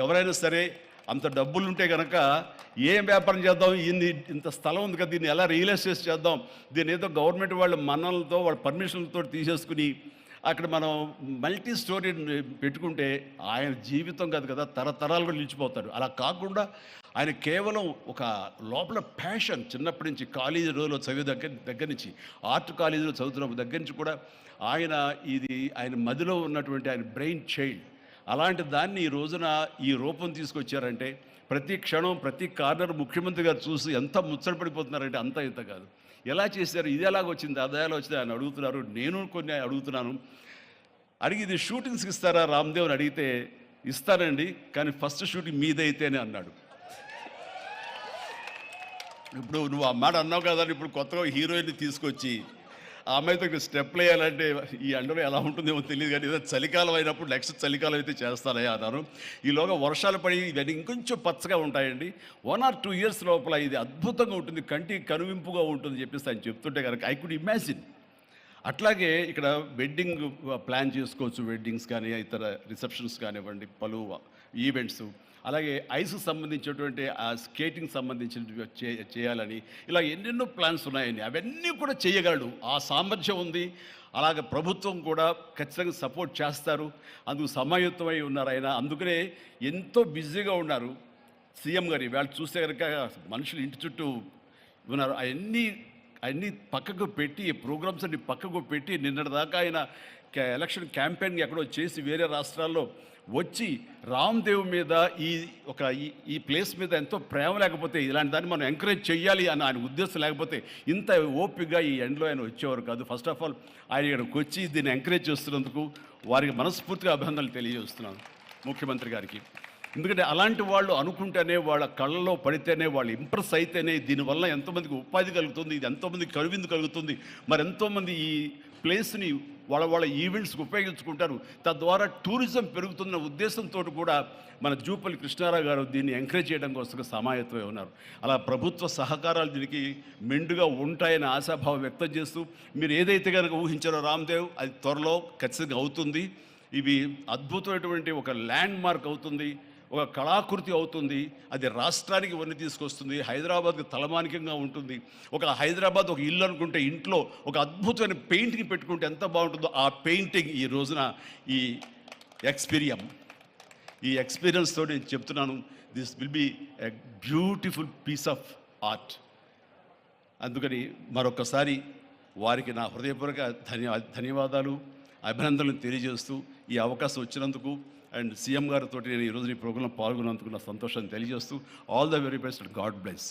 ఎవరైనా సరే అంత డబ్బులుంటే కనుక ఏం వ్యాపారం చేద్దాం, ఇంత స్థలం ఉంది కదా, దీన్ని ఎలా రియల్ ఎస్టేట్ చేద్దాం, దీన్ని ఏదో గవర్నమెంట్ వాళ్ళ మన్నలతో వాళ్ళ పర్మిషన్లతో తీసేసుకుని అక్కడ మనం మల్టీ స్టోరీ పెట్టుకుంటే ఆయన జీవితం కాదు కదా, తరతరాలు కూడా నిలిచిపోతాడు. అలా కాకుండా ఆయన కేవలం ఒక లోపల ప్యాషన్, చిన్నప్పటి నుంచి కాలేజీ రోజులో చదివే దగ్గర నుంచి, ఆర్ట్ కాలేజీలో చదువుతున్న దగ్గర నుంచి కూడా ఆయన మదిలో ఉన్నటువంటి ఆయన బ్రెయిన్ చైల్డ్. అలాంటి దాన్ని ఈ రోజున ఈ రూపం తీసుకొచ్చారంటే ప్రతి క్షణం ప్రతి కార్నర్ ముఖ్యమంత్రి గారు చూసి ఎంత ముచ్చటపడిపోతున్నారంటే అంత ఇంత కాదు. ఎలా చేశారు, ఇది ఎలాగొచ్చింది, అది ఎలా వచ్చింది అని అడుగుతున్నారు. నేను కొన్ని అడుగుతున్నాను. అడిగి ఇది షూటింగ్స్కి ఇస్తారా రామ్దేవ్ అని అడిగితే ఇస్తానండి, కానీ ఫస్ట్ షూటింగ్ మీదైతేనే అన్నాడు. ఇప్పుడు నువ్వు ఆ మాట అన్నావు కదా, ఇప్పుడు కొత్తగా హీరోయిన్ని తీసుకొచ్చి ఆ అమ్మాయితో స్టెప్లు వేయాలంటే ఈ ఎండలో ఎలా ఉంటుందేమో తెలియదు, కానీ ఏదో చలికాలం అయినప్పుడు నెక్స్ట్ చలికాలం అయితే చేస్తానయ్యా అన్నారు. ఈలోగా వర్షాలు పడి ఇవన్నీ ఇంకొంచెం పచ్చగా ఉంటాయండి. 1 or 2 years లోపల ఇది అద్భుతంగా ఉంటుంది, కంటికి కనువింపుగా ఉంటుంది చెప్పేసి ఆయన చెప్తుంటే కనుక ఐ కుడ్ ఇమాజిన్. అట్లాగే ఇక్కడ వెడ్డింగ్ ప్లాన్ చేసుకోవచ్చు, వెడ్డింగ్స్ కానీ ఇతర రిసెప్షన్స్ కానివ్వండి, పలు ఈవెంట్స్, అలాగే ఐస్కి సంబంధించినటువంటి ఆ స్కేటింగ్ సంబంధించినవి చేయాలని ఇలా ఎన్నెన్నో ప్లాన్స్ ఉన్నాయని అవన్నీ కూడా చేయగలడు, ఆ సామర్థ్యం ఉంది. అలాగే ప్రభుత్వం కూడా ఖచ్చితంగా సపోర్ట్ చేస్తారు, అందుకు సమాయుత్తమై ఉన్నారు ఆయన. అందుకనే ఎంతో బిజీగా ఉన్నారు సీఎం గారు. వాళ్ళు చూస్తే కనుక మనుషులు ఇంటి చుట్టూ ఉన్నారు. అవన్నీ పక్కకు పెట్టి, ప్రోగ్రామ్స్ అన్ని పక్కకు పెట్టి నిన్నటిదాకా ఆయన ఎలక్షన్ క్యాంపెయిన్ ఎక్కడో చేసి వేరే రాష్ట్రాల్లో వచ్చి రామ్దేవ్ మీద ఈ ప్లేస్ మీద ఎంతో ప్రేమ లేకపోతే, ఇలాంటి దాన్ని మనం ఎంకరేజ్ చేయాలి అని ఆయన ఉద్దేశం లేకపోతే ఇంత ఓపికగా ఈ ఎండ్లో ఆయన వచ్చేవారు కాదు. ఫస్ట్ ఆఫ్ ఆల్ ఆయన ఇక్కడికి వచ్చి దీన్ని ఎంకరేజ్ చేస్తున్నందుకు వారికి మనస్ఫూర్తిగా అభినందనలు తెలియజేస్తున్నాను ముఖ్యమంత్రి గారికి. ఎందుకంటే అలాంటి వాళ్ళు అనుకుంటేనే, వాళ్ళ కళ్ళలో పడితేనే, వాళ్ళు ఇంప్రెస్ అయితేనే దీనివల్ల ఎంతోమందికి ఉపాధి కలుగుతుంది, ఇది ఎంతోమందికి కనువిందు కలుగుతుంది. మరి ఎంతోమంది ఈ ప్లేస్ని వాళ్ళ ఈవెంట్స్కి ఉపయోగించుకుంటారు, తద్వారా టూరిజం పెరుగుతున్న ఉద్దేశంతో కూడా మన జూపల్లి కృష్ణారావు గారు దీన్ని ఎంకరేజ్ చేయడం కోసం సమాయత్తమై ఉన్నారు. అలా ప్రభుత్వ సహకారాలు దీనికి మెండుగా ఉంటాయని ఆశాభావం వ్యక్తం చేస్తూ, మీరు ఏదైతే కనుక ఊహించారో రామ్దేవ్ అది త్వరలో ఖచ్చితంగా అవుతుంది. ఇవి అద్భుతమైనటువంటి ఒక ల్యాండ్ మార్క్ అవుతుంది, ఒక కళాకృతి అవుతుంది. అది రాష్ట్రానికి వన్నీ తీసుకొస్తుంది, హైదరాబాద్కి తలమానికంగా ఉంటుంది. హైదరాబాద్ ఒక ఇల్లు అనుకుంటే ఇంట్లో ఒక అద్భుతమైన పెయింటింగ్ పెట్టుకుంటే ఎంత బాగుంటుందో ఆ పెయింటింగ్ ఈ రోజున ఈ ఎక్స్పీరియన్స్తో నేను చెప్తున్నాను, this will be a beautiful piece of art. అందుకని మరొకసారి వారికి నా హృదయపూర్వక ధన్యవాదాలు, అభినందనలు తెలియజేస్తూ ఈ అవకాశం వచ్చినందుకు అండ్ సీఎం గారితో నేను ఈరోజు ఈ ప్రోగ్రాంలో పాల్గొన్నందుకు నా సంతోషాన్ని తెలియజేస్తూ all the very best, God bless.